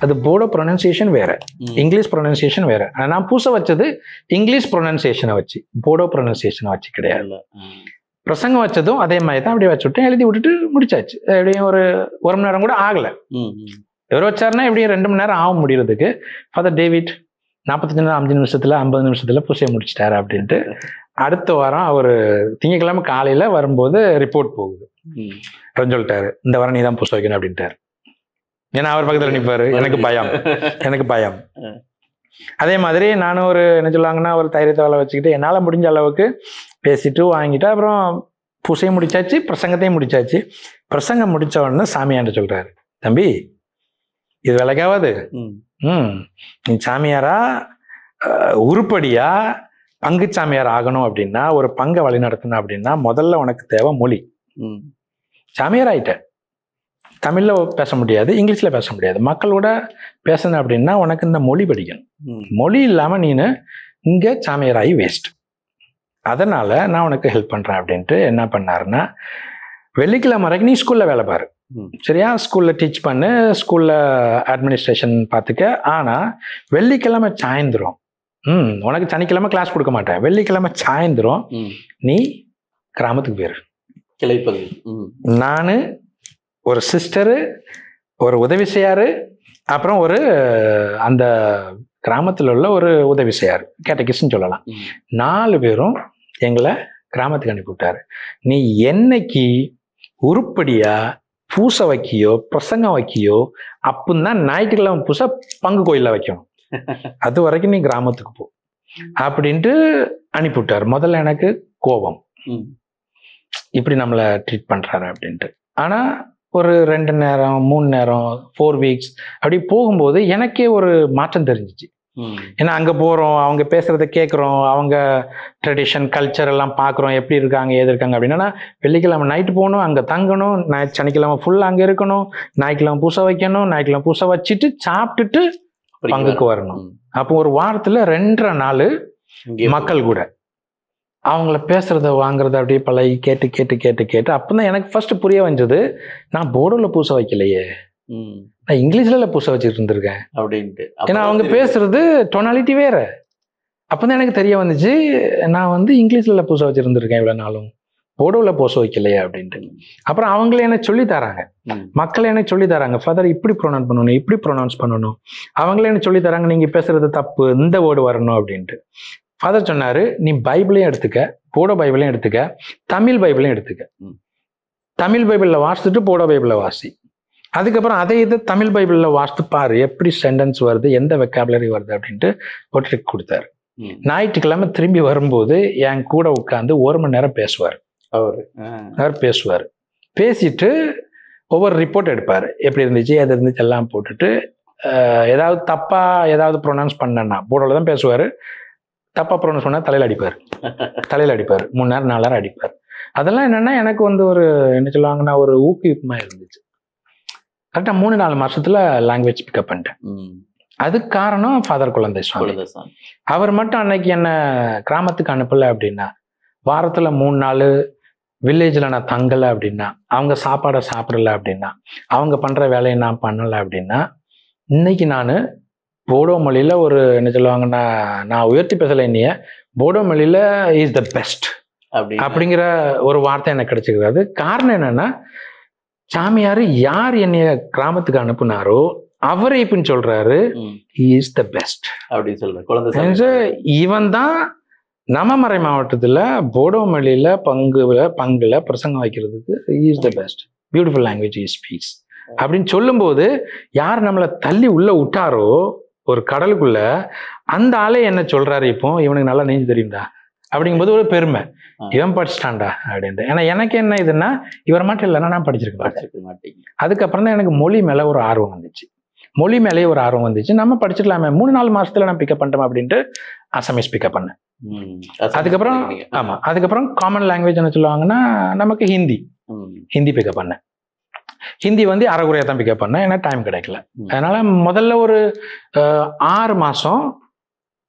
அது போடோ ப்ரொனன்சியேஷன் வேற, English pronunciation வேற. நான் பூச வச்சது இங்கிலீஷ் ப்ரொனன்சியேஷனை வச்சு, போடோ ப்ரொனன்சியேஷனை வச்சு கிடையாது. பிரசங்கம் வச்சதும் அதே மாதிரி தான் அப்படியே வச்சுட்டு எழுதி விட்டுட்டு முடிச்சாச்சு. எப்படியும் ஒரு மணி நேரம் கூட ஆகலை. எவர் வச்சாருன்னா எப்படியும் 2 மணி நேரம் ஆகும் முடியறதுக்கு. ஃபாதர் டேவிட் 45 நிமிஷத்துல 50 நிமிஷத்துல பூசையை முடிச்சிட்டாரு அப்படின்ட்டு. அடுத்த வாரம் அவர் திங்கட்கிழமை காலையில வரும்போது ரிப்போர்ட் போகுது. சொல்லிட்டாரு, இந்த வாரம் நீ தான் பூசை வைக்கணும் அப்படின்ட்டாரு. ஏன்னா அவர் பக்கத்துல நிற்பாரு. எனக்கு பயம். அதே மாதிரி நானும் என்ன சொல்லுவாங்கன்னா ஒரு தைரியத்தை வேலை வச்சுக்கிட்டு என்னால் முடிஞ்ச அளவுக்கு பேசிட்டு வாங்கிட்டு அப்புறம் பூசையும் முடிச்சாச்சு, பிரசங்கத்தையும் முடிச்சாச்சு. பிரசங்கம் முடிச்ச உடனே சாமியார்ட்ட சொல்றாரு, தம்பி இது விலைக்காவது நீ சாமியாரா உருப்படியா பங்கு சாமியார் ஆகணும் அப்படின்னா, ஒரு பங்கை வழி நடத்தணும் அப்படின்னா முதல்ல உனக்கு தேவை மொழி. சாமியார் ஆயிட்ட, தமிழ்ல பேச முடியாது, இங்கிலீஷ்ல பேச முடியாது, மக்களோட பேசணும் அப்படின்னா உனக்கு இந்த மொழி படிக்கணும். மொழி இல்லாம நீனு இங்க சாமியாராகி வேஸ்ட். அதனால நான் உனக்கு ஹெல்ப் பண்றேன் அப்படின்ட்டு என்ன பண்ணாருன்னா, வெள்ளிக்கிழமை வரைக்கும் நீ ஸ்கூல்ல வேலை பாரு, சரியா? ஸ்கூல்ல டீச் பண்ணு, ஸ்கூல்ல அட்மினிஸ்ட்ரேஷன் பார்த்துக்க. ஆனா வெள்ளிக்கிழமை சாயந்தரம் உனக்கு சனிக்கிழமை கிளாஸ் கொடுக்க மாட்டேன், வெள்ளிக்கிழமை சாயந்தரம் நீ கிராமத்துக்கு போயிரு. கிளைப்பது நானு, ஒரு சிஸ்டரு, ஒரு உதவி செய்யாரு, அப்புறம் அந்த கிராமத்தில் உள்ள ஒரு உதவி செய்யாரு, கேட்டகிஸ்ன்னு சொல்லலாம். 4 பேரும் எங்களை கிராமத்துக்கு அனுப்பிவிட்டாரு. நீ என்னைக்கு உருப்படியா பூசை வைக்கியோ பிரசங்கம் வைக்கியோ அப்பந்தான் ஞாயிற்றுக்கிழமை பூசை பங்கு கோயிலில் வைக்கணும், அது வரைக்கும் நீ கிராமத்துக்கு போ அப்படின்ட்டு அனுப்பிவிட்டாரு. முதல்ல எனக்கு கோபம், இப்படி நம்மளை ட்ரீட் பண்றாரு அப்படின்ட்டு. ஆனா ஒரு 2 நேரம் 3 நேரம் 4 வீக்ஸ் அப்படி போகும்போது எனக்கே ஒரு மாற்றம் தெரிஞ்சிச்சு. ஏன்னா அங்க போறோம், அவங்க பேசுறத கேட்குறோம், அவங்க ட்ரெடிஷன் கல்ச்சர் எல்லாம் பார்க்குறோம், எப்படி இருக்காங்க ஏது இருக்காங்க அப்படின்னா. வெள்ளிக்கிழமை நைட்டு போகணும், அங்கே தங்கணும், சனிக்கிழமை ஃபுல்லாக அங்கே இருக்கணும், ஞாயிற்றுக்கிழமை பூசை வைக்கணும், ஞாயிற்றுக்கிழமை பூசை வச்சுட்டு சாப்பிட்டுட்டு பங்குக்கு வரணும். அப்போ ஒரு வாரத்தில் 2.5 நாள் மக்கள் கூட அவங்கள பேசுறத வாங்குறத அப்படியே பழகி கேட்டு கேட்டு கேட்டு கேட்டு அப்பதான் எனக்கு ஃபர்ஸ்ட் புரிய வந்தது, நான் போர்டோல பூசை வைக்கலையே, நான் இங்கிலீஷ்ல பூசை வச்சுட்டு இருந்திருக்கேன் அப்படின்ட்டு. ஏன்னா அவங்க பேசுறது டொனாலிட்டி வேற. அப்பதான் எனக்கு தெரிய வந்துச்சு, நான் இங்கிலீஷ்ல பூசை வச்சிருந்திருக்கேன் இவ்வளவு நாளும், போர்டோல பூசை வைக்கலையே அப்படின்ட்டு. அப்புறம் அவங்களே எனக்கு சொல்லி தராங்க, மக்கள் எனக்கு சொல்லி தராங்க, ஃபாதர் இப்படி ப்ரொனவுன்ஸ் பண்ணணும், இப்படி ப்ரொனவுன்ஸ் பண்ணணும். அவங்களே எனக்கு சொல்லி தராங்க, நீங்க பேசுறது தப்பு, இந்த வேர்டு வரணும் அப்படின்ட்டு. ஃபாதர் சொன்னாரு, நீ பைபிளையும் எடுத்துக்க, போடோ பைபிளையும் எடுத்துக்க, தமிழ் பைபிளையும் எடுத்துக்க. தமிழ் பைபிளில் வாசிச்சுட்டு போடோ பைபிளில் வாசி. அதுக்கப்புறம் அதை தமிழ் பைபிளில் வாசித்து பாரு, எப்படி சென்டென்ஸ் வருது, எந்த வெக்காபுலரி வருது அப்படின்ட்டு ஒரு ட்ரிக் கொடுத்தாரு. ஞாயிற்றுக்கிழமை திரும்பி வரும்போது என் கூட உட்காந்து 1 மணி நேரம் பேசுவார். அவர் பேசுவார், பேசிட்டு ஒவ்வொரு ரிப்போர்ட் எடுப்பார், எப்படி இருந்துச்சு எது இருந்துச்சு எல்லாம் போட்டுட்டு, ஏதாவது தப்பா ஏதாவது ப்ரொனவுன்ஸ் பண்ணேன்னா போடோல தான் பேசுவார், தப்பா ப்ரொனவுன்ஸ் பண்ணா தலையில அடிப்பார் 3 நேரம் 4 நேரம் அடிப்பார். அதெல்லாம் என்னன்னா எனக்கு ஒரு என்ன சொல்லுவாங்கன்னா ஒரு ஊக்குவிப்புமா இருந்துச்சு. கரெக்டா 3-4 மாசத்துல லாங்குவேஜ் பிக்கப் பண்ணிட்டேன். அதுக்கு காரணம் ஃபாதர் குழந்தை சுவாமி. அவர் மட்டும் அன்னைக்கு என்ன கிராமத்துக்கு அனுப்பல அப்படின்னா, வாரத்துல 3 நாள் வில்லேஜ்ல நான் தங்கலை அப்படின்னா, அவங்க சாப்பாடை சாப்பிடல அப்படின்னா, அவங்க பண்ற வேலையை நான் பண்ணலை அப்படின்னா, இன்னைக்கு நான் போடோ மொழியில என்ன சொல்லுவாங்கன்னா, நான் உயர்த்தி பேசலை, என்னைய போடோ மொழியில இஸ் த பெஸ்ட் அப்படிங்கிற ஒரு வார்த்தை எனக்கு கிடைச்சிருக்காது. காரணம் என்னன்னா, சாமியார் யார் என்னைய கிராமத்துக்கு அனுப்புனாரோ அவரை இப்படின்னு சொல்றாரு, இஸ் த பெஸ்ட் அப்படின்னு சொல்ற. இவன் தான் நம்ம மறை மாவட்டத்துல போடோ மொழியில பங்குல பிரசங்கம் வைக்கிறதுக்கு is the best, beautiful language is speaks அப்படின்னு சொல்லும்போது, யார் நம்மளை தள்ளி உள்ள விட்டாரோ ஒரு கடலுக்குள்ள, அந்த ஆளே என்ன சொல்றாரு, இப்போ இவனுக்கு நல்லா நீஞ்சு தெரியும்டா அப்படிங்கும்போது ஒரு பெருமை, இவன் படிச்சுட்டான்டா அப்படின்ட்டு. ஏன்னா எனக்கு என்ன இதுன்னா, இவர் மட்டும் இல்லைன்னா நான் படிச்சிருக்க மாட்டேன். அதுக்கப்புறம் தான் எனக்கு மொழி மேல ஒரு ஆர்வம் வந்துச்சு, மொழி மேலேயே ஒரு ஆர்வம் வந்துச்சு. நம்ம படிச்சுக்கலாமே, 3-4 மாசத்துல நான் பிக்கப் பண்ணிட்டோம் அப்படின்ட்டு அசாமீஸ் பிக்கப் பண்ணேன். அதுக்கப்புறம் அதுக்கப்புறம் காமன் லாங்குவேஜ் என்ன சொல்லுவாங்கன்னா நமக்கு ஹிந்தி பிக்கப் பண்ணேன். ஹிந்தி அரைகுறையா தான் பிக்கப் பண்ணேன், ஏன்னா டைம் கிடைக்கல. அதனால முதல்ல ஒரு 6 மாசம்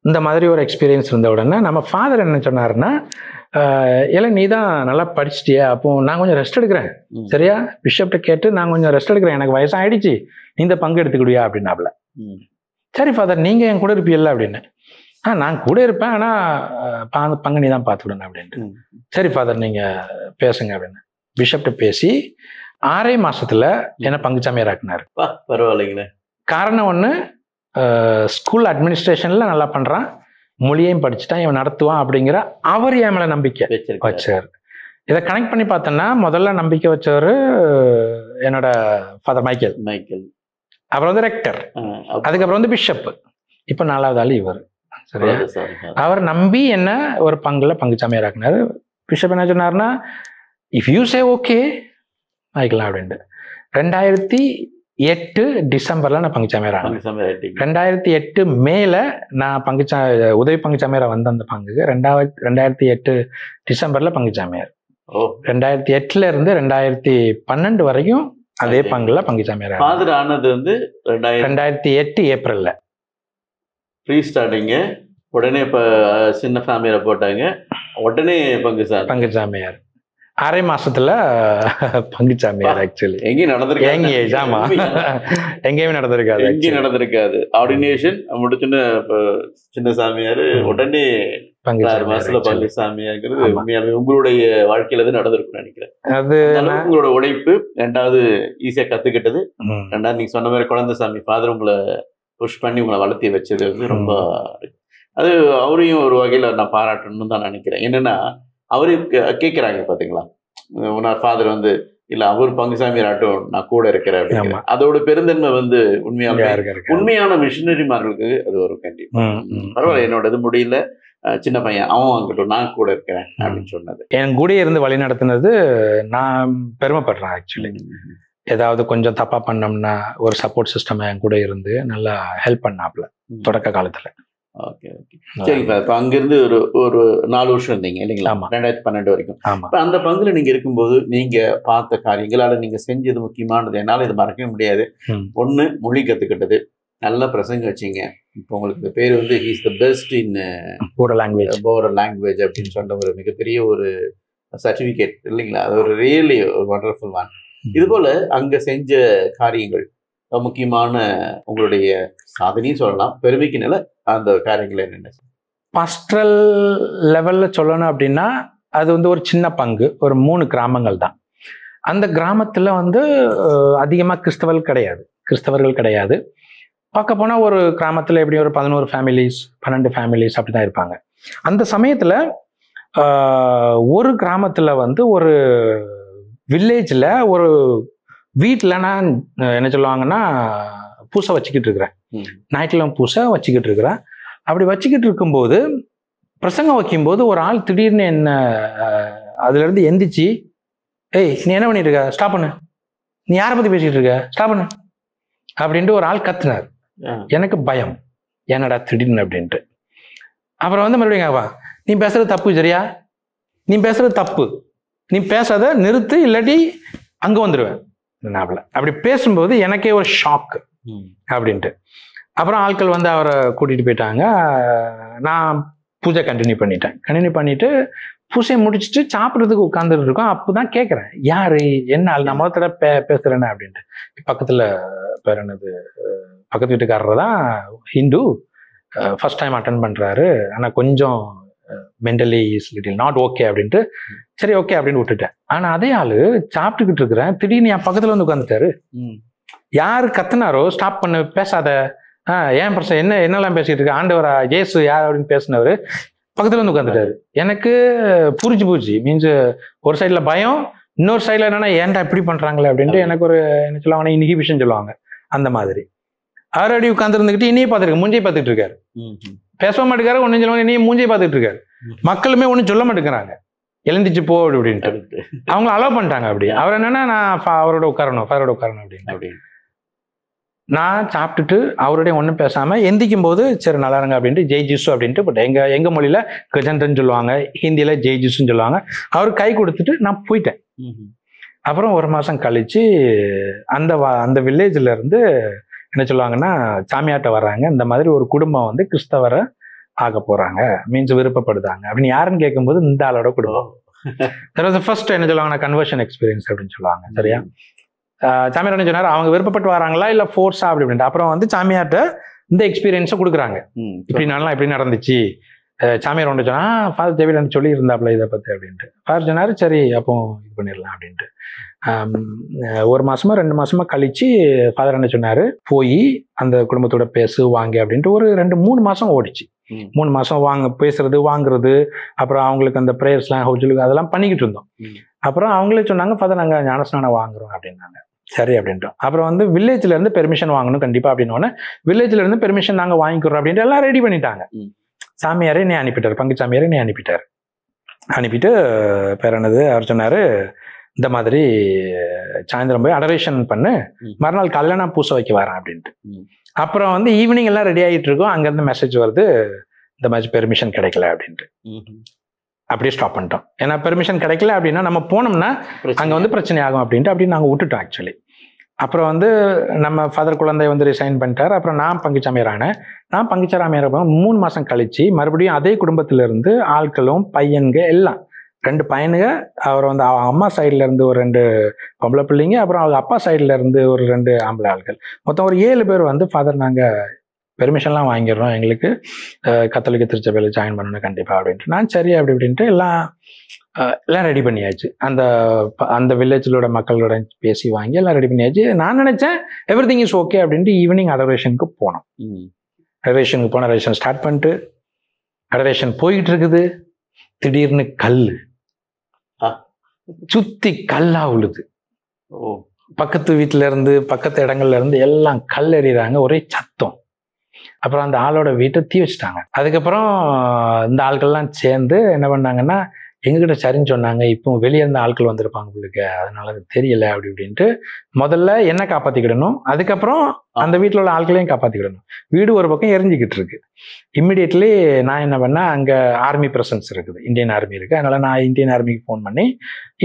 இந்த மாதிரி ஒரு எக்ஸ்பீரியன்ஸ் இருந்த உடனே நம்ம ஃபாதர் என்ன சொன்னாருன்னா, இல்லை நீ தான் நல்லா படிச்சிட்டியா, அப்போ நான் கொஞ்சம் ரெஸ்ட் எடுக்கிறேன், சரியா? பிஷப்ட்ட கேட்டு நான் கொஞ்சம் ரெஸ்ட் எடுக்கிறேன், எனக்கு வயசாகிடுச்சு, நீ இந்த பங்கு எடுத்துக்கிடுவியா அப்படின்னாப்ல. சரி ஃபாதர் நீங்க என் கூட இருப்பீல்ல அப்படின்னு. நான் கூட இருப்பேன், ஆனால் பங்கு நீ தான் பார்த்துக்கணும் அப்படின்ட்டு. சரி ஃபாதர் நீங்க பேசுங்க அப்படின்னு பிஷப்ட பேசி 6 மாசத்துல என்ன பங்குச்சாமியார் ஆக்குனாரு. பரவாயில்லைங்களே. காரணம் ஒண்ணு, ஸ்கூல் அட்மினிஸ்ட்ரேஷன்ல நல்லா பண்றான், மொழியையும் படிச்சுட்டான், இவன் நடத்துவான் அப்படிங்கிற அவர் என் மேல நம்பிக்கை வச்சார். இதை கனெக்ட் பண்ணி பார்த்தோன்னா முதல்ல நம்பிக்கை வச்சவர் என்னோட ஃபாதர் மைக்கேல், அப்புறம் வந்து ரெக்டர், அதுக்கப்புறம் வந்து பிஷப், இப்போ 4வது ஆள் இவர். சரியா? அவர் நம்பி என்ன ஒரு பங்குச்சாமியார் ஆக்குனாரு. பிஷப் என்ன சொன்னார்னா, இஃப் யூ சே ஓகே ஆகிக்கலாம் அப்படின்ட்டு. 2008 டிசம்பர்ல நான் பங்குச்சாமியார் ஆனேன். 2008 மேல நான் உதவி பங்குச்சாமியாரா வந்த அந்த பங்குக்கு 2008 டிசம்பர்ல பங்குச்சாமியார். 2008ல இருந்து 2012 வரைக்கும் அதே பங்குல பங்குச்சாமியார் ஆனது வந்து 2008 ஏப்ரல்ல. உடனே இப்ப சின்ன ஃபேமிலியில போட்டாங்க, உடனே பங்குச்சாமியார் 6 மாசத்துல பங்குச்சாமியார். ஆக்சுவலி எங்கேயுமே நடந்திருக்காது. ஆர்டினேஷன் முடிச்சுன்னு சின்ன சாமியார், உடனே 6 மாசத்துல பங்குசாமியாருங்கிறது உண்மையாலுமே உங்களுடைய வாழ்க்கையில தான் நடந்திருக்கும்னு நினைக்கிறேன். அது உங்களோட உழைப்பு, 2வது ஈஸியா கத்துக்கிட்டது, 2வது நீங்க சொன்ன மாதிரி குழந்தை சாமி ஃபாதர் உங்களை புஷ் பண்ணி உங்களை வளர்த்தி வச்சது வந்து ரொம்ப, அது அவரையும் ஒரு வகையில நான் பாராட்டணும்னு தான் நினைக்கிறேன். என்னன்னா அவரு கேட்கிறாங்க பாத்தீங்களா, உன்னார் ஃபாதர் வந்து இல்ல அவர் பங்குசாமியார் ஆட்டும் நான் கூட இருக்கிறேன் அப்படின்னு. அதோட பெருந்தன்மை வந்து உண்மையான மிஷினரிமார்களுக்கு அது ஒரு கண்டிப்பா. பரவாயில்ல, என்னோட இது முடியல, சின்ன பையன் அவன் வாங்கட்டும், நான் கூட இருக்கிறேன் அப்படின்னு சொன்னது, என் கூட இருந்து வழி நடத்தினது நான் பெருமைப்படுறேன். ஆக்சுவலி ஏதாவது கொஞ்சம் தப்பா பண்ணோம்னா ஒரு சப்போர்ட் சிஸ்டம் என் கூட இருந்து நல்லா ஹெல்ப் பண்ணாப்ல தொடக்க காலத்துல. ஓகே ஓகே, சரிங்க. இப்போ அங்கிருந்து ஒரு 4 வருஷம் இருந்தீங்க இல்லைங்களா? 2012 வரைக்கும். இப்போ அந்த பங்குல நீங்க இருக்கும்போது நீங்க பார்த்த காரியங்களால நீங்க செஞ்சது முக்கியமானது, என்னால இது மறக்கவே முடியாது. 1 மொழி கத்துக்கிட்டது, நல்ல பிரசங்க வச்சிங்க. இப்போ உங்களுக்கு இந்த பேர் வந்து he's the best in borewell language அப்படின்னு சொன்ன ஒரு மிகப்பெரிய ஒரு சர்டிஃபிகேட் இல்லைங்களா? அது ஒரு ரியலி ஒரு வண்டர்ஃபுல் ஒன். இது போல அங்க செஞ்ச காரியங்கள் முக்கியமான உங்களுடைய சாதனையும் சொல்லலாம், பெருமைக்கு நில அந்த காரியங்கள் என்னென்ன? பாஸ்டரல் லெவல்ல சொல்லணும் அப்படின்னா அது வந்து ஒரு சின்ன பங்கு, ஒரு 3 கிராமங்கள் தான். அந்த கிராமத்துல வந்து அதிகமாக கிறிஸ்தவர்கள் கிடையாது. பார்க்க போனால் ஒரு கிராமத்தில் எப்படி ஒரு 11 ஃபேமிலிஸ் 12 ஃபேமிலிஸ் அப்படி தான் இருப்பாங்க. அந்த சமயத்தில் ஒரு கிராமத்தில் வந்து ஒரு வில்லேஜில் ஒரு வீட்டில் நான் என்ன சொல்லுவாங்கன்னா பூசை வச்சுக்கிட்டு இருக்கிறேன், ஞாயிற்றுக்கிழமை பூசை வச்சுக்கிட்டு இருக்கிறேன். அப்படி வச்சுக்கிட்டு இருக்கும்போது பிரசங்கம் வைக்கும்போது ஒரு ஆள் திடீர்னு என்ன அதுலேருந்து எந்திரிச்சு, ஏய் நீ என்ன பண்ணிட்டு இருக்க, ஸ்டாப் பண்ணு, நீ யாரை பற்றி பேசிக்கிட்டு இருக்க, ஸ்டாப் பண்ணு அப்படின்ட்டு ஒரு ஆள் கத்துனார். எனக்கு பயம், என்னடா திடீர்னு அப்படின்ட்டு. அப்புறம் வந்து மறுபடியும் நீ பேசுறது தப்பு, சரியா, நீ பேசுறது தப்பு, நீ பேசாத நிறுத்து, இல்லாட்டி அங்கே வந்துடுவேன். அப்படி பேசும்போது எனக்கே ஒரு ஷாக்கு அப்படின்ட்டு. அப்புறம் ஆட்கள் வந்து அவரை கூட்டிட்டு போயிட்டாங்க. நான் பூஜை கண்டினியூ பண்ணிட்டு பூஜையை முடிச்சுட்டு சாப்பிட்றதுக்கு உட்காந்துட்டு இருக்கோம். அப்போதான் கேட்குறேன், யாரு என்ன ஆள், நான் முதல்ல பேசுறேன்னு அப்படின்ட்டு. பக்கத்துல பேர் என்னது, பக்கத்து வீட்டுக்காரர் தான் ஹிந்து, ஃபர்ஸ்ட் டைம் அட்டன் பண்றாரு, ஆனால் கொஞ்சம் mentally is little not okay அப்படின்ட்டு. சரி ஓகே அப்படின்னு விட்டுட்டேன். ஆனா அதே ஆளு சாப்பிட்டுக்கிட்டு இருக்கிறேன், திடீர்னு என் பக்கத்துல வந்து உட்காந்துட்டாரு. யாரு கத்துனாரோ ஸ்டாப் பண்ண, பேசாத, ஏன் பிரச்சனை, என்னெல்லாம் பேசிட்டு இருக்கு, ஆண்டவரா ஜேசு யார் அப்படின்னு பேசினவரு பக்கத்துல வந்து உட்காந்துட்டாரு. எனக்கு புரிஞ்சு போச்சு. மீன்ஸ் ஒரு சைட்ல பயம், இன்னொரு சைட்ல என்னன்னா ஏன்டா இப்படி பண்றாங்களே அப்படின்ட்டு எனக்கு ஒரு என்ன சொல்லுவாங்க, இன்ஹிபிஷன் சொல்லுவாங்க அந்த மாதிரி. அவர் அடி உட்கார்ந்து இருந்துகிட்டு இனியே பார்த்துருக்கு, மூஞ்சை பார்த்துட்டு இருக்காரு, பேச மாட்டேங்காரு, ஒன்னும் சொல்லுவாங்க, இனியே மூஞ்சை பார்த்துட்டு இருக்காரு. மக்களுமே ஒன்றும் சொல்ல மாட்டேங்கிறாங்க, எழுந்திச்சு போ அப்படின்ட்டு அவங்கள அலோவ் பண்ணிட்டாங்க. அப்படி அவர் என்னன்னா நான் அவரோட உட்காரணும் அப்படின்னு. நான் சாப்பிட்டுட்டு அவருடைய ஒன்றும் பேசாம எந்திக்கும் போது சரி நல்லா இருங்க அப்படின்ட்டு ஜெய் ஜிசு அப்படின்ட்டு பட் எங்க மொழியில கஜன்ட்ன்னு சொல்லுவாங்க, ஹிந்தியில ஜெய் ஜிசுன்னு சொல்லுவாங்க. அவர் கை கொடுத்துட்டு நான் போயிட்டேன். அப்புறம் 1 மாசம் கழிச்சு அந்த வில்லேஜ்ல இருந்து என்ன சொல்லுவாங்கன்னா சாமியாட்ட வர்றாங்க, இந்த மாதிரி ஒரு குடும்பம் வந்து கிறிஸ்தவரை ஆக போறாங்க, மீன்ஸ் விருப்பப்படுதாங்க அப்படின்னு. யாருன்னு கேட்கும்போது இந்த ஆளோட குடும்பம். ஃபர்ஸ்ட் என்ன சொல்லுவாங்கன்னா கன்வர்ஷன் எக்ஸ்பீரியன்ஸ் அப்படின்னு சொல்லுவாங்க. சரியா? சாமியார் என்ன சொன்னார், அவங்க விருப்பப்பட்டு வராங்களா இல்லை ஃபோர்ஸா அப்படி அப்படின்ட்டு. அப்புறம் வந்து சாமியார்கிட்ட இந்த எக்ஸ்பீரியன்ஸை கொடுக்குறாங்க. இப்படி நான்லாம் இப்படி நடந்துச்சு. சாமியார் ஒன்று சொன்னா ஃபாதர் ஜெவிடன் சொல்லி இருந்தாப்புல இதை பற்றி அப்படின்ட்டு. ஃபாதர் சொன்னார் சரி அப்போ இது பண்ணிடலாம் அப்படின்ட்டு. 1 மாசமா 2 மாசமா கழிச்சு ஃபாதர் என்ன சொன்னார், போய் அந்த குடும்பத்தோட பேசு வாங்க அப்படின்ட்டு. ஒரு 2-3 மாசம் ஓடிச்சு. 3 மாசம் பேசுறது வாங்குறது, அப்புறம் அவங்களுக்கு அந்த ப்ரேயர்ஸ்லாம் ஹவுஜலுக்கு அதெல்லாம் பண்ணிக்கிட்டு இருந்தோம். அப்புறம் அவங்களே சொன்னாங்க ஃபாதர் நாங்கள் ஞானஸ்நானம் வாங்குறோம் அப்படின்னாங்க. சரி அப்படின்ட்டோம். அப்புறம் வந்து வில்லேஜ்ல இருந்து பெர்மிஷன் வாங்கணும் கண்டிப்பா அப்படின்னோடனே, வில்லேஜ்ல இருந்து பெர்மிஷன் நாங்கள் வாங்கிக்கிறோம் அப்படின்ட்டு எல்லாம் ரெடி பண்ணிட்டாங்க. சாமியாரே நீ அனுப்பிட்டார், பங்கு சாமியாரே நீ அனுப்பிட்டார். அனுப்பிட்டு பேர் என்னது அவர் சொன்னாரு, இந்த மாதிரி சாயந்தரம் போய் அடரேஷன் பண்ணு, மறுநாள் காலையில் நான் பூசை வைக்க வரேன் அப்படின்ட்டு. அப்புறம் வந்து ஈவினிங் எல்லாம் ரெடி ஆகிட்டு இருக்கோம். அங்கேருந்து மெசேஜ் வருது, இந்த மாதிரி பெர்மிஷன் கிடைக்கல அப்படின்ட்டு. அப்படியே ஸ்டாப் பண்ணிட்டோம். ஏன்னா பெர்மிஷன் கிடைக்கல அப்படின்னா நம்ம போனோம்னா அங்கே வந்து பிரச்சனை ஆகும் அப்படின்ட்டு அப்படி நாங்கள் விட்டுட்டோம் ஆக்சுவலி. அப்புறம் வந்து நம்ம ஃபாதர் குழந்தை வந்து ரிசைன் பண்ணிட்டார். அப்புறம் நான் பங்குச்சாமியார் ஆனேன். நான் பங்குச்சாமியார் 3 மாதம் கழிச்சு மறுபடியும் அதே குடும்பத்திலேருந்து ஆட்களும் பையனுங்க எல்லாம் 2 பையனுங்க, அவர் வந்து அம்மா சைடில் இருந்து ஒரு 2 பொம்பளை பிள்ளைங்க, அப்புறம் அவங்க அப்பா சைடில் இருந்து ஒரு 2 ஆம்பளை ஆட்கள், மொத்தம் ஒரு 7 பேர் வந்து ஃபாதர் நாங்கள் பெர்மிஷன்லாம் வாங்கிடுறோம், எங்களுக்கு கத்தோலிக்க திருச்சபையில் ஜாயின் பண்ணணும் கண்டிப்பாக அப்படின்ட்டு. நான் சரி அப்படி இப்படின்ட்டு எல்லாம் ரெடி பண்ணியாச்சு. அந்த வில்லேஜோட மக்களோட பேசி வாங்கி எல்லாம் ரெடி பண்ணியாச்சு. நான் நினைச்சேன் எவ்ரிதிங் இஸ் ஓகே அப்படின்ட்டு. ஈவினிங் அடரேஷனுக்கு போனோம். அடரேஷனுக்கு போன அடரேஷன் ஸ்டார்ட் பண்ணிட்டு அடரேஷன் போயிட்டு இருக்குது. திடீர்னு சுத்தி கல்லா உழுது. பக்கத்து வீட்டுல இருந்து பக்கத்து இடங்கள்ல இருந்து எல்லாம் கல் எறிகிறாங்க, ஒரே சத்தம். அப்புறம் அந்த ஆளோட வீட்டை தீ வச்சுட்டாங்க. அதுக்கப்புறம் இந்த ஆட்கள்லாம் சேர்ந்து என்ன பண்ணாங்கன்னா, எங்ககிட்ட சரின்னு சொன்னாங்க, இப்போ வெளியே இருந்த ஆட்கள் வந்திருப்பாங்க உங்களுக்கு, அதனால அது தெரியல அப்படி இப்படின்ட்டு. முதல்ல என்ன காப்பாத்திக்கிடணும், அதுக்கப்புறம் அந்த வீட்டில் உள்ள ஆட்களையும் காப்பாத்திக்கிடணும். வீடு ஒரு பக்கம் எரிஞ்சிக்கிட்டு இருக்கு. இம்மிடியட்லி நான் என்ன பண்ணேன், அங்கே ஆர்மி ப்ரெசன்ஸ் இருக்குது, இந்தியன் ஆர்மி இருக்கு. அதனால நான் இந்தியன் ஆர்மிக்கு ஃபோன் பண்ணி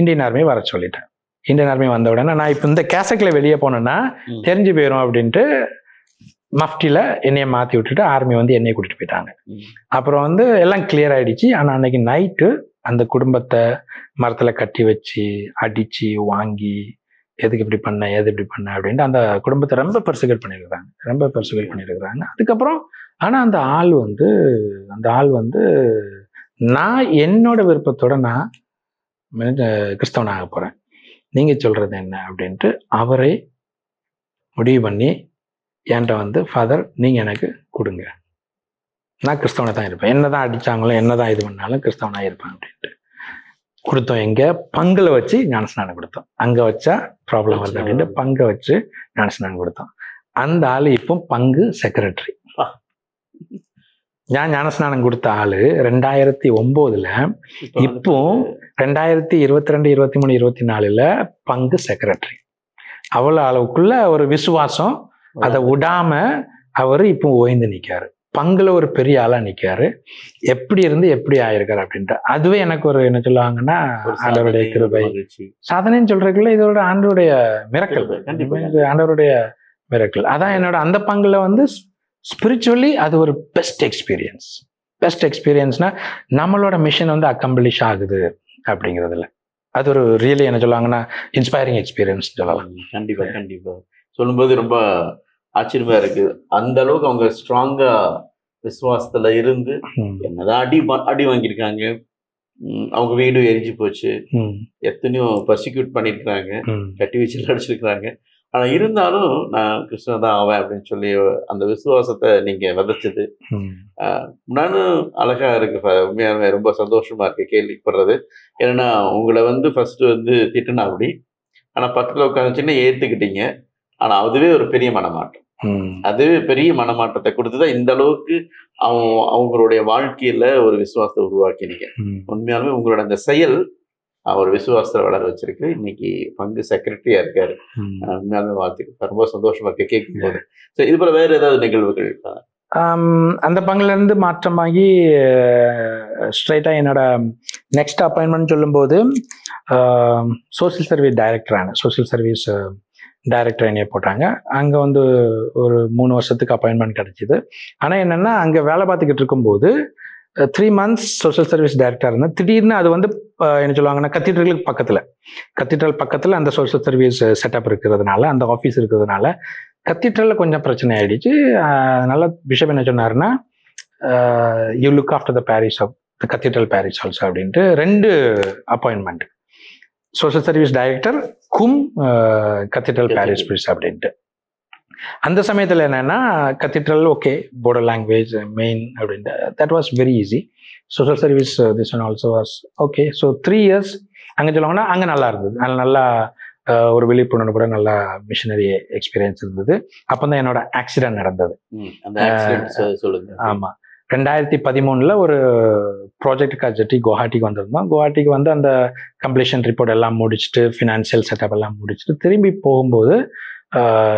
இந்தியன் ஆர்மியை வர சொல்லிட்டேன். இந்தியன் ஆர்மி வந்த உடனே நான் இப்போ இந்த கேசட்ல வெளியே போனேன்னா தெரிஞ்சு போயிடும் அப்படின்ட்டு மஃப்டியில் என்னையை மாற்றி விட்டுட்டு ஆர்மி வந்து என்னையை கூட்டிட்டு போயிட்டாங்க. அப்புறம் வந்து எல்லாம் கிளியர் ஆயிடுச்சு. ஆனால் அன்னைக்கு நைட்டு அந்த குடும்பத்தை மரத்தில் கட்டி வச்சு அடித்து வாங்கி எதுக்கு இப்படி பண்ண எது இப்படி பண்ண அப்படின்ட்டு அந்த குடும்பத்தை ரொம்ப பெர்சிகேட் பண்ணியிருக்கிறாங்க. அதுக்கப்புறம் ஆனால் அந்த ஆள் வந்து நான் என்னோட விருப்பத்தோட நான் கிறிஸ்தவனாக போகிறேன், நீங்கள் சொல்கிறது என்ன அப்படின்ட்டு அவரை முடிவு பண்ணி என்கிட்ட வந்து ஃபாதர் நீங்கள் எனக்கு கொடுங்க, நான் கிறிஸ்தவனை தான் இருப்பேன், என்ன தான் அடித்தாங்களோ என்ன தான் இது பண்ணாலும் கிறிஸ்தவனாக இருப்பேன் அப்படின்ட்டு கொடுத்தோம். எங்கே பங்கில் வச்சு ஞானஸ்நானம் கொடுத்தோம். அங்கே வச்சா ப்ராப்ளம் வருது அப்படின்ட்டு பங்கை வச்சு ஞானஸ்நானம் கொடுத்தோம். அந்த ஆள் இப்போ பங்கு செக்ரட்டரி. நான் ஞானஸ்நானம் கொடுத்த ஆள் 2009, இப்போ 2022, 23, 24 பங்கு செக்ரட்டரி. அவ்வளோ அளவுக்குள்ள ஒரு விசுவாசம், அதை விடாம அவரு இப்போ ஓய்ந்து நிற்காரு. பங்குல ஒரு பெரிய ஆளா நிற்காரு. எப்படி இருந்து எப்படி ஆயிருக்காரு அப்படின்ட்டு அதுவே எனக்கு ஒரு என்ன சொல்லுவாங்கன்னா ஆண்டவருடைய கிருபை. சாதனைன்னு சொல்றதுக்குள்ள இதோட ஆண்டவருடைய மிரக்கல், ஆண்டவருடைய மிரக்கல். அதான் என்னோட அந்த பங்குல வந்து ஸ்பிரிச்சுவலி அது ஒரு பெஸ்ட் எக்ஸ்பீரியன்ஸ்னா நம்மளோட மிஷன் வந்து அக்கம்ப்ளிஷ் ஆகுது அப்படிங்கிறதுல அது ஒரு ரியலி என்ன சொல்லுவாங்கன்னா இன்ஸ்பைரிங் எக்ஸ்பீரியன்ஸ் சொல்லலாம். கண்டிப்பா சொல்லும்போது ரொம்ப ஆச்சரியமா இருக்கு. அந்த அளவுக்கு அவங்க ஸ்ட்ராங்கா விசுவாசத்துல இருந்து என்னதான் அடி வாங்கியிருக்காங்க, அவங்க வீடு எரிஞ்சு போச்சு, எத்தனையோ பர்சிக்யூட் பண்ணிருக்கிறாங்க, கட்டி வச்சு அடிச்சிருக்கிறாங்க. ஆனா இருந்தாலும் நான் கிறிஸ்தவன் தான் ஆவேன் அப்படின்னு சொல்லி அந்த விசுவாசத்தை நீங்க விதைச்சது நானும் அழகா இருக்கு. உண்மையாலுமே ரொம்ப சந்தோஷமா இருக்கு கேள்விப்படுறது. ஏன்னா உங்களை வந்து ஃபர்ஸ்ட் வந்து திட்டுனா அப்படி, ஆனா பக்கத்துல உட்காந்துச்சுன்னு ஏத்துக்கிட்டீங்க. ஆனா அதுவே ஒரு பெரிய மனமாற்றம், அதுவே பெரிய மனமாற்றத்தை கொடுத்துதான் இந்த அளவுக்கு அவங்களுடைய வாழ்க்கையில ஒரு விசுவாசத்தை உருவாக்கினீங்க. உண்மையாலுமே உங்களோட அந்த செயல் அவர் விசுவாசத்தை வளர வச்சிருக்கு. இன்னைக்கு பங்கு செக்ரட்டரியா இருக்காரு. உண்மையாலுமே வாழ்த்துக்கு ரொம்ப சந்தோஷமா இருக்கு கேட்கும் போது. இது போல வேற ஏதாவது நிகழ்வுகள்? அந்த பங்குல இருந்து மாற்றமாகி ஸ்ட்ரைட்டா என்னோட நெக்ஸ்ட் அப்பாயின்மெண்ட் சொல்லும்போது சோசியல் சர்வீஸ் டைரக்டர் என்னைய போட்டாங்க. அங்கே வந்து ஒரு 3 வருஷத்துக்கு அப்பாயின்மெண்ட் கிடைச்சிது. ஆனால் என்னென்னா அங்கே வேலை பார்த்துக்கிட்டு இருக்கும்போது 3 months சோஷியல் சர்வீஸ் டைரக்டராக இருந்தேன். திடீர்னு அது வந்து என்ன சொல்லுவாங்கன்னா கத்தீட்ரலுக்கு கத்தீட்ரல் பக்கத்தில் அந்த சோஷியல் சர்வீஸ் செட்டப் இருக்கிறதுனால, அந்த ஆஃபீஸ் இருக்கிறதுனால கத்தீட்ரலில் கொஞ்சம் பிரச்சனை ஆகிடுச்சு. அதனால பிஷப் என்ன சொன்னாருன்னா, you look after the parish of the cathedral parish also அப்படின்ட்டு 2 appointment, social service director cum cathedral parish priest அப்படின்ட்டு. அந்த சமயத்தில் என்னன்னா கத்தீட்ரல் ஓகே, போர்டோ லாங்குவேஜ் மெயின் அப்படின்ட்டு, that was very easy. Social service this one also was okay. So 3 years அங்கே சொல்லுவாங்கன்னா அங்கே நல்லா இருந்தது. அதில் நல்லா ஒரு விழிப்புணர்வு கூட நல்லா மிஷினரி எக்ஸ்பீரியன்ஸ் இருந்தது. அப்போ தான் என்னோட ஆக்சிடென்ட் நடந்தது. ஆமாம், 2013 ஒரு ப்ராஜெக்டுக்காக குவஹாட்டிக்கு வந்திருந்தோம். குவஹாட்டிக்கு வந்து அந்த கம்ப்ளீஷன் ரிப்போர்ட் எல்லாம் முடிச்சுட்டு, ஃபினான்ஷியல் செட்டப் எல்லாம் முடிச்சுட்டு திரும்பி போகும்போது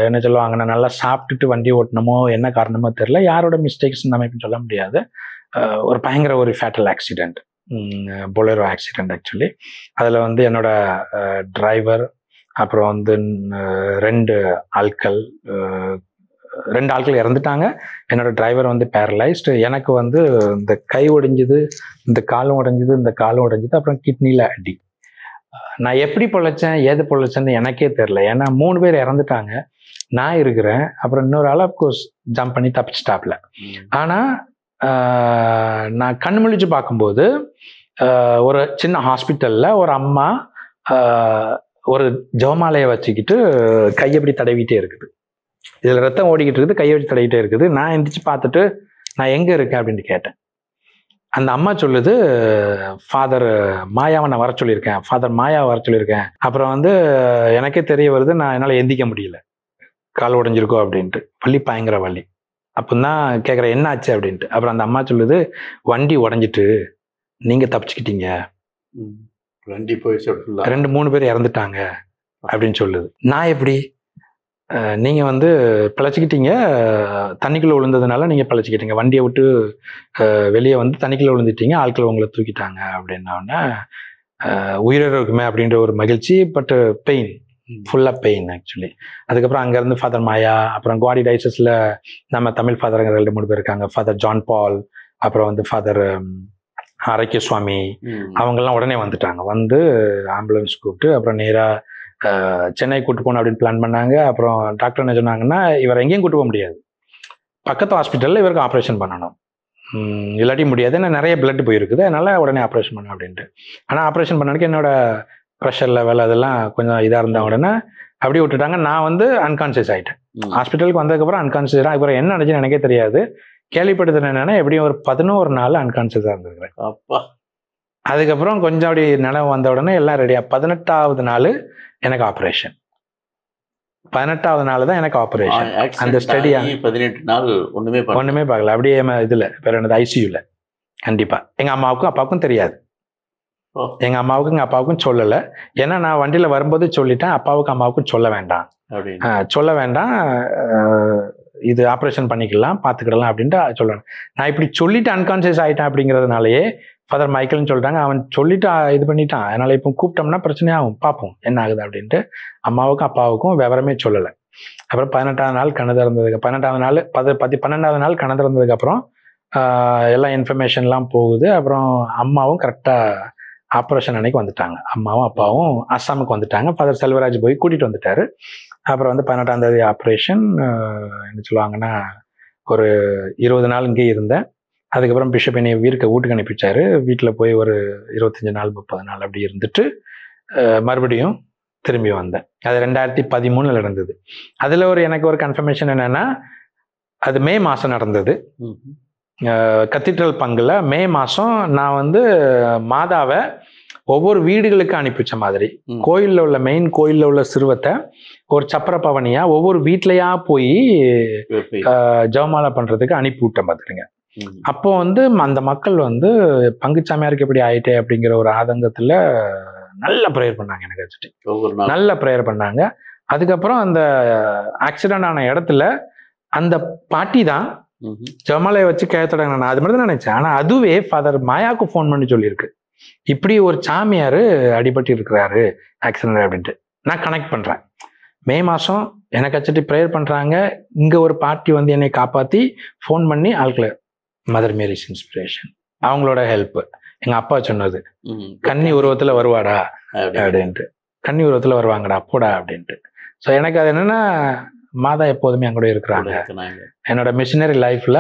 என்ன சொல்லுவாங்க, நான் நல்லா சாப்பிட்டுட்டு வண்டி ஓட்டணுமோ என்ன காரணமோ தெரியல, யாரோட மிஸ்டேக்ஸ் நம்ம இப்போ சொல்ல முடியாது, ஒரு பயங்கர ஒரு fatal accident, Bolero accident actually. அதில் வந்து என்னோட டிரைவர் அப்புறம் வந்து 2 ஆட்கள் இறந்துட்டாங்க. என்னோட டிரைவர் வந்து பேரலைஸ்டு. எனக்கு வந்து இந்த கை உடைஞ்சிது, இந்த காலும் உடைஞ்சிது, அப்புறம் கிட்னியில் அடி. நான் எப்படி பொழைச்சேன் ஏது பொழைச்சேன்னு எனக்கே தெரில. ஏன்னா 3 பேர் இறந்துட்டாங்க, நான் இருக்கிறேன், அப்புறம் இன்னொரு ஆள் அப்கோர்ஸ் ஜம்ப் பண்ணி தப்பிச்சிட்டாப்ல. ஆனால் நான் கண் முழிச்சு பார்க்கும்போது ஒரு சின்ன ஹாஸ்பிட்டலில் ஒரு அம்மா ஒரு ஜெபமாலையை வச்சுக்கிட்டு கையப்படி தடவிட்டே இருக்குது. இதில் ரத்தம் ஓடிக்கிட்டு இருக்குது, கையை வச்சு தடவிட்டே இருக்குது. நான் எந்திரிச்சு பார்த்துட்டு நான் எங்கே இருக்கேன் அப்படின்ட்டு கேட்டேன். அந்த அம்மா சொல்லுது, ஃபாதர் மாயாவை நான் வர சொல்லியிருக்கேன். அப்புறம் வந்து எனக்கே தெரிய வருது, நான் என்னால் எந்திக்க முடியல, கால் உடைஞ்சிருக்கோம் அப்படின்ட்டு. வலி, பயங்கர வலி. அப்போ தான் கேட்குறேன் என்ன ஆச்சு அப்படின்ட்டு. அப்புறம் அந்த அம்மா சொல்லுது, வண்டி உடஞ்சிட்டு நீங்கள் தப்பிச்சுக்கிட்டீங்க, வண்டி போய் 2-3 பேர் இறந்துட்டாங்க அப்படின்னு சொல்லுது. நான் எப்படி, நீங்கள் வந்து பிழைச்சிக்கிட்டீங்க, தண்ணிக்குள்ளே விழுந்ததுனால நீங்கள் பிழைச்சிக்கிட்டீங்க, வண்டியை விட்டு வெளியே வந்து தண்ணிக்குள்ளே விழுந்துட்டீங்க, ஆட்கள் உங்களை தூக்கிட்டாங்க அப்படின்னோடனே உயிரிழக்குமே அப்படின்ற ஒரு மகிழ்ச்சி, பட் பெயின், ஃபுல்லாக பெயின் ஆக்சுவலி. அதுக்கப்புறம் அங்கேருந்து ஃபாதர் மாயா, அப்புறம் குவாடி டைசஸில் நம்ம தமிழ் ஃபாதருங்க 2-3 பேர் இருக்காங்க, ஃபாதர் ஜான் பால், அப்புறம் வந்து ஃபாதர் ஆரோக்கிய சுவாமி, அவங்கெல்லாம் உடனே வந்துட்டாங்க. வந்து ஆம்புலன்ஸ் கூப்பிட்டு அப்புறம் நேராக சென்னை கூட்டு போகணும் அப்படின்னு பிளான் பண்ணாங்க. அப்புறம் டாக்டர் என்ன சொன்னாங்கன்னா, இவர் எங்கேயும் கூட்டு போக முடியாது, பக்கத்து ஹாஸ்பிட்டலில் இவருக்கு ஆப்ரேஷன் பண்ணணும், இல்லாட்டி முடியாது, ஏன்னா நிறைய பிளட் போயிருக்குது, அதனால உடனே ஆப்ரேஷன் பண்ணணும் அப்படின்ட்டு. ஆனால் ஆப்ரேஷன் பண்ணதுக்கு என்னோட ப்ரெஷர் லெவல் அதெல்லாம் கொஞ்சம் இதாக இருந்த உடனே அப்படியே விட்டுட்டாங்க. நான் வந்து அன்கான்சியஸ் ஆகிட்டேன். ஹாஸ்பிட்டலுக்கு வந்ததுக்கப்புறம் அன்கான்சியஸ். இவரை என்ன நினச்சுன்னு எனக்கே தெரியாது. கேள்விப்படுத்துறது என்னன்னா, எப்படியும் ஒரு 11 நாள் அன்கான்சியஸாக இருந்திருக்கிறேன். அப்பா. அதுக்கப்புறம் கொஞ்சம் அப்படி நினைவு வந்த உடனே எல்லாம் ரெடியா. 18வது நாள் எனக்கு ஆப்ரேஷன். 18வது நாள் தான் எனக்கு ஆப்ரேஷன். அந்த ஸ்டடி 18 நாள் ஒண்ணுமே பார்க்கல. அப்படியே இதுல பேர் என்னது, ஐசியூல. கண்டிப்பா எங்க அம்மாவுக்கும் அப்பாவுக்கும் தெரியாது. எங்க அம்மாவுக்கும் எங்க அப்பாவுக்கும் சொல்லலை. ஏன்னா நான் வண்டியில வரும்போது சொல்லிட்டேன், அப்பாவுக்கும் அம்மாவுக்கும் சொல்ல வேண்டாம், இது ஆப்ரேஷன் பண்ணிக்கலாம், பார்த்துக்கிடலாம் அப்படின்ட்டு சொல்லணும். நான் இப்படி சொல்லிட்டு அன்கான்சியஸ் ஆகிட்டேன் அப்படிங்கிறதுனாலயே ஃபாதர் மைக்கேல்னு சொல்லிட்டாங்க. அவன் சொல்லிட்டு இது பண்ணிட்டான், அதனால இப்போ கூப்பிட்டோம்னா பிரச்சனையாகும், பார்ப்போம் என்ன ஆகுது அப்படின்ட்டு அம்மாவுக்கும் அப்பாவுக்கும் விவரமே சொல்லலை. அப்புறம் 18வது நாள் கண் திறந்ததுக்கு 12வது நாள் கண் திறந்ததுக்கு அப்புறம் எல்லா இன்ஃபர்மேஷன்லாம் போகுது. அப்புறம் அம்மாவும் கரெக்டாக ஆப்ரேஷன் அன்னைக்கு வந்துட்டாங்க. அம்மாவும் அப்பாவும் அஸ்ஸாமுக்கு வந்துட்டாங்க. ஃபாதர் செல்வராஜ் போய் கூட்டிகிட்டு வந்துட்டாரு. அப்புறம் வந்து 18ஆம் தேதி ஆப்ரேஷன். என்ன சொல்லுவாங்கன்னா, ஒரு 20 நாள் இங்கே இருந்தேன். அதுக்கப்புறம் பிஷப் என்னை வீட்டுக்கு அனுப்பிச்சாரு. வீட்டில் போய் ஒரு 25 நாள் 30 நாள் அப்படி இருந்துட்டு மறுபடியும் திரும்பி வந்தேன். அது 2013 நடந்தது. அதில் எனக்கு ஒரு கன்ஃபர்மேஷன் என்னென்னா, அது மே மாதம் நடந்தது. கத்தீட்ரல் பங்கில் மே மாதம் நான் வந்து மாதாவை ஒவ்வொரு வீடுகளுக்கு அனுப்பிச்ச மாதிரி, கோயிலில் உள்ள மெயின் கோயிலில் உள்ள சிறுவத்தை ஒரு சப்பர பவனியா ஒவ்வொரு வீட்லையா போய் ஜெபமாலை பண்றதுக்கு அனுப்பி விட்டேன் பார்த்துருங்க. அப்போ வந்து அந்த மக்கள் வந்து பங்குச்சாமியாருக்கு எப்படி ஆயிட்டே அப்படிங்கிற ஒரு ஆதங்கத்துல நல்ல ப்ரேயர் பண்ணாங்க. எனக்கு வச்சுட்டு நல்ல ப்ரேயர் பண்ணாங்க. அதுக்கப்புறம் அந்த ஆக்சிடென்ட் ஆன இடத்துல அந்த பாட்டி தான் ஜெபமாலையை வச்சு கேத்தடாங்க. நான் அது மாதிரி தான் நினைச்சேன். ஆனா அதுவே ஃபாதர் மாயாவுக்கு ஃபோன் பண்ணி சொல்லியிருக்கு, இப்படி ஒரு சாமியார் அடிபட்டு இருக்கிறாரு ஆக்சிடென்ட் அப்படின்ட்டு. நான் கனெக்ட் பண்ணுறேன். மே மாதம் எனக்கு வச்சுட்டு ப்ரேயர் பண்ணுறாங்க. இங்கே ஒரு பாட்டி வந்து என்னை காப்பாற்றி ஃபோன் பண்ணி ஆட்களை மதர் மேரிஸ் இன்ஸ்பிரேஷன் அவங்களோட ஹெல்ப். எங்க அப்பா சொன்னது, கன்னி உருவத்துல வருவாடா அப்படின்ட்டு, கன்னி உருவத்துல வருவாங்கடா போடா அப்படின்ட்டு. ஸோ எனக்கு அது என்னன்னா, மாதா எப்போதுமே அங்கூட இருக்கிறாங்க. என்னோட மிஷினரி லைஃப்ல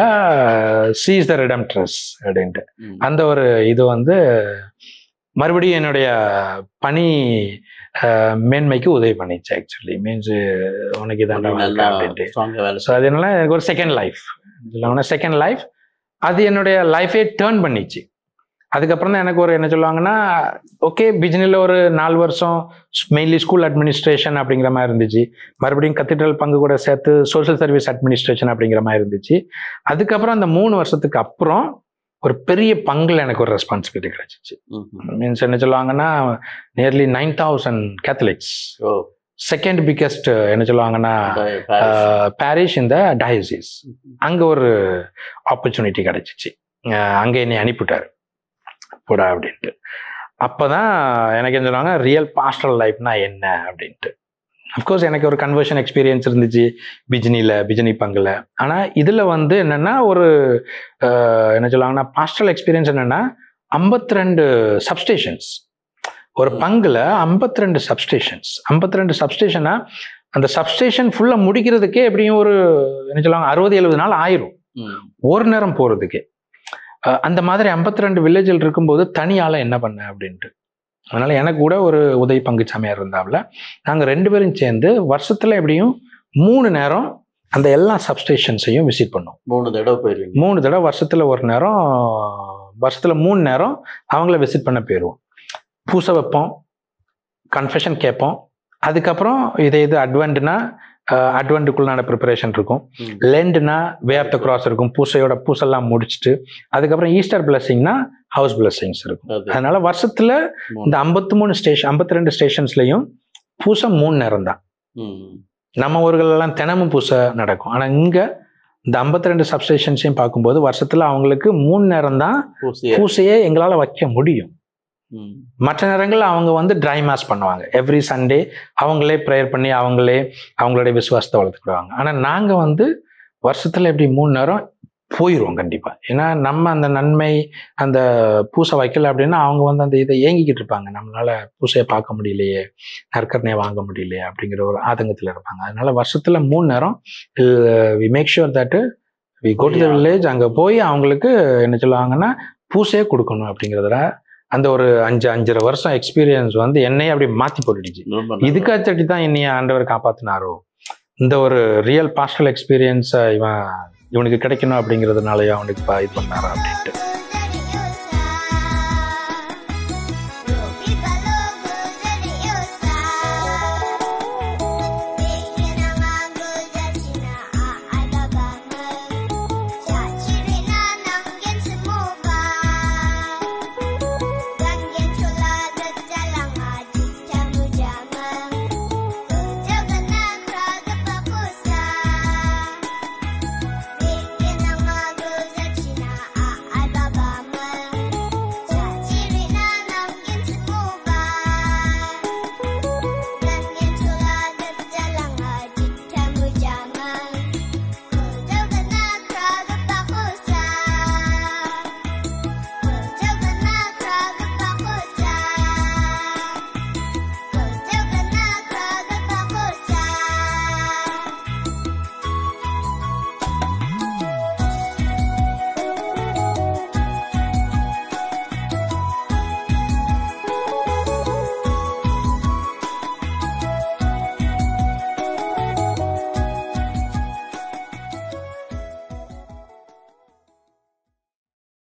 சீஸ் த ரிடம்ட்ரஸ் அப்படின்ட்டு அந்த ஒரு இது வந்து மறுபடியும் என்னுடைய பணி மேன்மைக்கு உதவி பண்ணிச்சு. ஆக்சுவலி மீன்ஸ் உனக்கு இதாண்டா அப்படின்ட்டு. ஸோ அது என்னன்னா எனக்கு ஒரு செகண்ட் லைஃப் அது என்னுடைய லைஃபே டேர்ன் பண்ணிச்சு. அதுக்கப்புறம் தான் எனக்கு ஒரு என்ன சொல்லுவாங்கன்னா, ஓகே பிஜினியில் ஒரு 4 வருஷம் மெயின்லி ஸ்கூல் அட்மினிஸ்ட்ரேஷன் அப்படிங்கிற மாதிரி இருந்துச்சு. மறுபடியும் கத்தீட்ரல் பங்கு கூட சேர்த்து சோஷியல் சர்வீஸ் அட்மினிஸ்ட்ரேஷன் அப்படிங்கிற மாதிரி இருந்துச்சு. அதுக்கப்புறம் அந்த 3 வருஷத்துக்கு அப்புறம் ஒரு பெரிய பங்குல எனக்கு ஒரு ரெஸ்பான்சிபிலிட்டி கிடைச்சிச்சு. மீன்ஸ் என்ன சொல்லுவாங்கன்னா, நியர்லி 9,000 கேத்தலிக்ஸ், செகண்ட் பிக்கஸ்ட் என்ன சொல்லுவாங்கன்னா பாரிஷ் இந்த டயசிஸ். அங்கே ஒரு ஆப்பர்ச்சுனிட்டி கிடைச்சிச்சு. அங்கே என்னை அனுப்பிவிட்டாரு போடா அப்படின்ட்டு. அப்போதான் எனக்கு என்ன சொல்லுவாங்க, ரியல் பாஸ்டரல் லைஃப்னா என்ன அப்படின்ட்டு. அஃப்கோர்ஸ் எனக்கு ஒரு கன்வர்ஷன் எக்ஸ்பீரியன்ஸ் இருந்துச்சு பிஜினி பங்குல. ஆனால் இதில் வந்து என்னென்னா ஒரு என்ன சொல்லுவாங்கன்னா பாஸ்டரல் எக்ஸ்பீரியன்ஸ் என்னென்னா 52 சப்ஸ்டேஷன்ஸ் ஒரு பங்குல 52 சப்ஸ்டேஷனா அந்த சப்ஸ்டேஷன் ஃபுல்லாக முடிக்கிறதுக்கே எப்படியும் ஒரு என்ன சொல்லுவாங்க 60-70 நாள் ஆயிரும் ஒரு நேரம் போகிறதுக்கே. அந்த மாதிரி 52 வில்லேஜில் இருக்கும்போது தனியால் என்ன பண்ண அப்படின்ட்டு. அதனால எனக்கு கூட ஒரு உதவி பங்கு சமையர் இருந்தாப்புல. நாங்கள் 2 பேரும் சேர்ந்து வருஷத்துல எப்படியும் 3 நேரம் அந்த எல்லா சப்ஸ்டேஷன்ஸையும் விசிட் பண்ணோம். 3 தடவை போயிருவீங்க? 3 தடவை வருஷத்துல ஒரு நேரம், வருஷத்துல 3 நேரம் அவங்கள விசிட் பண்ண போயிடுவோம். பூசை வைப்போம், கன்ஃபெஷன் கேட்போம். அதுக்கப்புறம் இது அட்வென்ட்னா அட்வென்ட்டுக்குள்ளான ப்ரிப்பரேஷன் இருக்கும். லெண்ட்னா வே ஆஃப் த கிராஸ் இருக்கும், பூசெல்லாம் முடிச்சுட்டு. அதுக்கப்புறம் ஈஸ்டர் பிளஸிங்னா ஹவுஸ் பிளஸிங்ஸ் இருக்கும். அதனால வருஷத்துல இந்த 52 ஸ்டேஷன்ஸ்லையும் பூசை 3 நேரம் தான். நம்ம ஊர்களெல்லாம் தினமும் பூசை நடக்கும். ஆனால் இங்கே இந்த 52 சப்ஸ்டேஷன்ஸையும் பார்க்கும்போது வருஷத்துல அவங்களுக்கு 3 நேரம் தான் பூசையே எங்களால் வைக்க முடியும். மற்ற நேரங்களில் அவங்க வந்து ட்ரை மாஸ் பண்ணுவாங்க. எவ்ரி சண்டே அவங்களே ப்ரேயர் பண்ணி அவங்களுடைய விசுவாசத்தை வளர்த்துக்கிடுவாங்க. ஆனால் நாங்கள் வந்து வருஷத்துல எப்படி 3 நேரம் போயிடுவோம் கண்டிப்பாக. ஏன்னா நம்ம அந்த நன்மை அந்த பூசை வைக்கல அப்படின்னா அவங்க வந்து அந்த இதை ஏங்கிக்கிட்டு இருப்பாங்க, நம்மளால பூசையை பார்க்க முடியலையே, நற்கரணையை வாங்க முடியலையே அப்படிங்கிற ஒரு ஆதங்கத்தில் இருப்பாங்க. அதனால வருஷத்துல 3 நேரம் we make sure that we go to the village. அங்கே போய் அவங்களுக்கு என்ன சொல்லுவாங்கன்னா பூசையே கொடுக்கணும் அப்படிங்கிறதுல அந்த ஒரு 5-5.5 வருஷம் எக்ஸ்பீரியன்ஸ் வந்து என்னையே அப்படி மாற்றி போட்டுடுச்சு. இதுக்காச்சட்டி தான் என்னைய ஆண்டவர் காப்பாற்றினாரோ, இந்த ஒரு ரியல் பாஸ்டரல் எக்ஸ்பீரியன்ஸை இவனுக்கு கிடைக்கணும் அப்படிங்கிறதுனாலயே அவனுக்கு இது பண்ணாரா அப்படின்ட்டு.